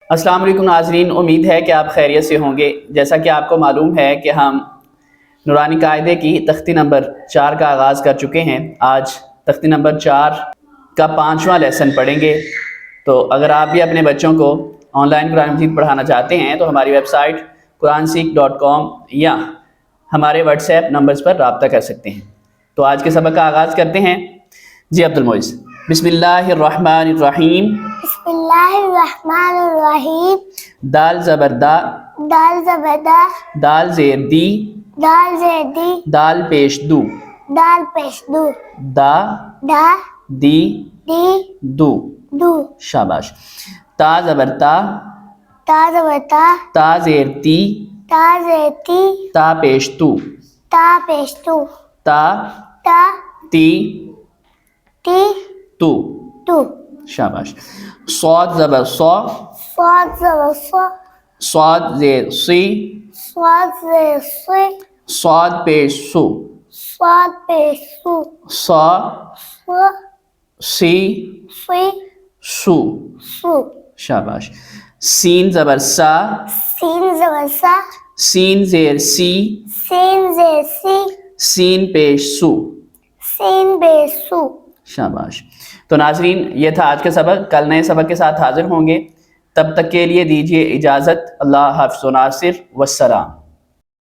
السلام علیکم ناظرین، امید ہے کہ آپ خیریت سے ہوں گے۔ جیسا کہ آپ کو معلوم ہے کہ ہم نورانی قاعدے کی تختی نمبر 4 کا آغاز کر چکے ہیں۔ آج تختی نمبر 4 کا 5واں لیسن پڑھیں گے۔ تو اگر آپ بھی اپنے بچوں کو آن لائن قرآن مجید پڑھانا چاہتے ہیں تو ہماری ویب سائٹ quranseek.com یا ہمارے واٹس ایپ نمبرز پر رابطہ کر سکتے ہیں۔ تو آج کے سبق کا آغاز کرتے ہیں۔ جی عبد المعز، بسم اللہ الرحمن الرحیم۔ بسم اللہ الرحمن الرحیم۔ دال زبر دا، دال زبر دا، دال زیر دی، دال زیر دی، دال پیش دو، دال پیش دو، دا دا دی دی دو۔ دو۔ شاباش۔ تا زبر تا، تا زبر تا، تا زیر تی، تا زیر تی، تا پیش تو، تا پیش تو، تا تا تی تی تو۔ تو۔ شاباش۔ صاد زبر صا، صاد زبر صا، صاد زیر سی، صاد زیر سی، صاد پیش سو، صاد پیش سو، صا صا سی سی سو۔ سو۔ شاباش۔ سین زبر سا، سین زبر سا، سین زیر سی، سین زیر سی، سین پیش سو۔ سین بے سو۔ شاباش۔ تو ناظرین، یہ تھا آج کا سبق۔ کل نئے سبق کے ساتھ حاضر ہوں گے، تب تک کے لیے دیجیے اجازت۔ اللہ حافظ و ناصر، والسلام۔